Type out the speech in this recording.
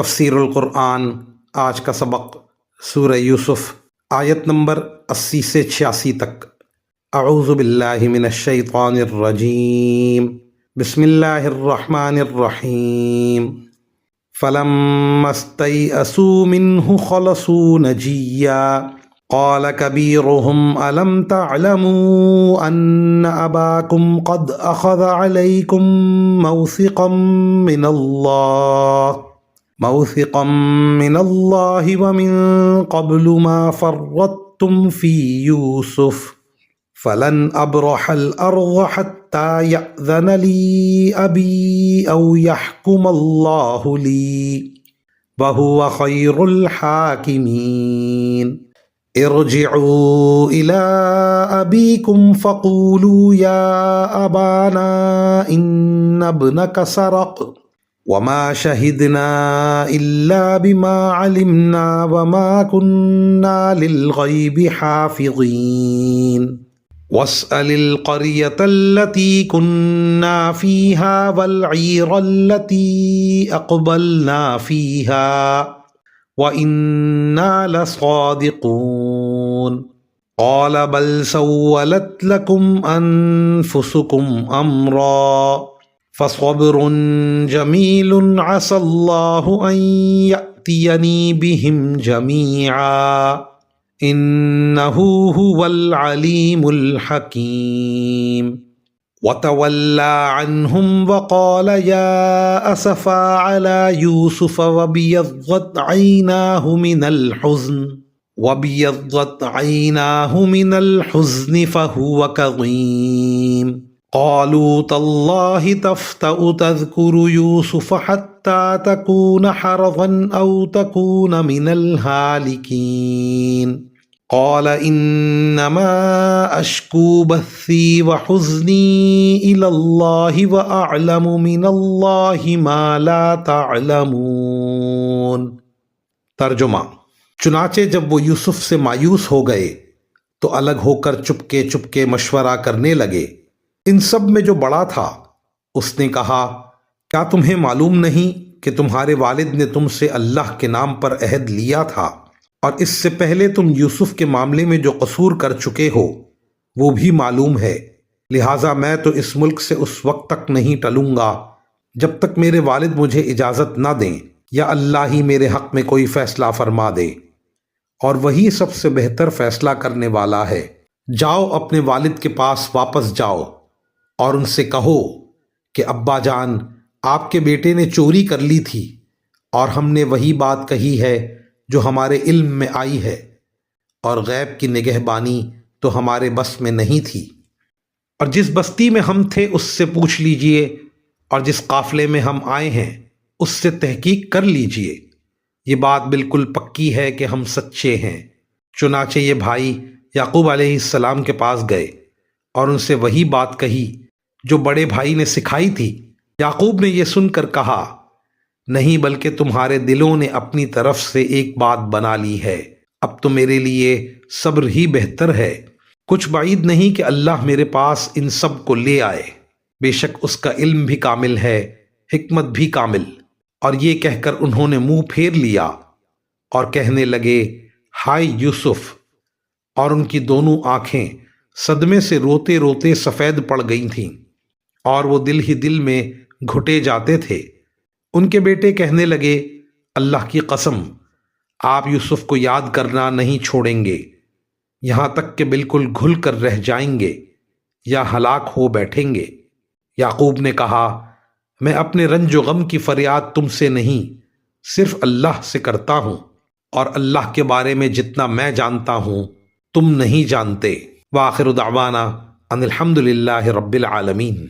تفسیر القرآن آج کا سبق سورہ یوسف آیت نمبر 80 سے 86 تک۔ اعوذ باللہ من الشیطان الرجیم، بسم اللہ الرحمن الرحیم۔ فلما استيئسوا منه خلصوا نجيا قال كبيرهم ألم تعلموا أن أباكم قد أخذ عليكم موثقا من الله ومن قبل ما فرطتم في يوسف فلن أبرح الأرض حتى يأذن لي أبي أو يحكم الله لي وهو خير الحاكمين۔ ارجعوا إلى أبيكم فقولوا يا أبانا إن ابنك سرق وما شهدنا إلا بما علمنا وما كنا للغيب حافظين واسأل القرية التي كنا فيها والعير التي أقبلنا فيها وَإِنَّا لَصَادِقُونَ قَالَ بَلْ سَوَّلَتْ لَكُمْ أَنفُسُكُمْ أَمْرًا فَصَبْرٌ جَمِيلٌ عَسَى اللَّهُ أَن يَأْتِيَنِي بِهِمْ جَمِيعًا إِنَّهُ هُوَ الْعَلِيمُ الْحَكِيمُ۔ وَتَوَلَّى عَنْهُمْ وَقَالَ يَا أَسَفَا عَلَى يُوسُفَ وَابْيَضَّتْ عَيْنَاهُ مِنَ الْحُزْنِ فَهُوَ كَظِيمٌ قَالُوا تَاللَّهِ تَفْتَأُ تَذْكُرُ يُوسُفَ حَتَّى تَكُونَ حَرَضًا أَوْ تَكُونَ مِنَ الْهَالِكِينَ قال انما اشکو بثی وحزنی الی اللہ واعلم من اللہ ما لا تعلمون۔ ترجمہ: چنانچہ جب وہ یوسف سے مایوس ہو گئے تو الگ ہو کر چپکے چپکے مشورہ کرنے لگے۔ ان سب میں جو بڑا تھا اس نے کہا، کیا تمہیں معلوم نہیں کہ تمہارے والد نے تم سے اللہ کے نام پر عہد لیا تھا، اور اس سے پہلے تم یوسف کے معاملے میں جو قصور کر چکے ہو وہ بھی معلوم ہے، لہٰذا میں تو اس ملک سے اس وقت تک نہیں ٹلوں گا جب تک میرے والد مجھے اجازت نہ دیں یا اللہ ہی میرے حق میں کوئی فیصلہ فرما دے، اور وہی سب سے بہتر فیصلہ کرنے والا ہے۔ جاؤ اپنے والد کے پاس واپس جاؤ اور ان سے کہو کہ ابا جان، آپ کے بیٹے نے چوری کر لی تھی اور ہم نے وہی بات کہی ہے جو ہمارے علم میں آئی ہے، اور غیب کی نگہبانی تو ہمارے بس میں نہیں تھی، اور جس بستی میں ہم تھے اس سے پوچھ لیجئے، اور جس قافلے میں ہم آئے ہیں اس سے تحقیق کر لیجئے، یہ بات بالکل پکی ہے کہ ہم سچے ہیں۔ چنانچہ یہ بھائی یعقوب علیہ السلام کے پاس گئے اور ان سے وہی بات کہی جو بڑے بھائی نے سکھائی تھی۔ یعقوب نے یہ سن کر کہا، نہیں بلکہ تمہارے دلوں نے اپنی طرف سے ایک بات بنا لی ہے، اب تو میرے لیے صبر ہی بہتر ہے، کچھ بعید نہیں کہ اللہ میرے پاس ان سب کو لے آئے، بے شک اس کا علم بھی کامل ہے، حکمت بھی کامل۔ اور یہ کہہ کر انہوں نے منہ پھیر لیا اور کہنے لگے، ہائے یوسف، اور ان کی دونوں آنکھیں صدمے سے روتے روتے سفید پڑ گئی تھیں اور وہ دل ہی دل میں گھٹے جاتے تھے۔ ان کے بیٹے کہنے لگے، اللہ کی قسم، آپ یوسف کو یاد کرنا نہیں چھوڑیں گے یہاں تک کہ بالکل گھل کر رہ جائیں گے یا ہلاک ہو بیٹھیں گے۔ یعقوب نے کہا، میں اپنے رنج و غم کی فریاد تم سے نہیں، صرف اللہ سے کرتا ہوں، اور اللہ کے بارے میں جتنا میں جانتا ہوں تم نہیں جانتے۔ وآخر دعوانا ان الحمد للہ رب العالمین۔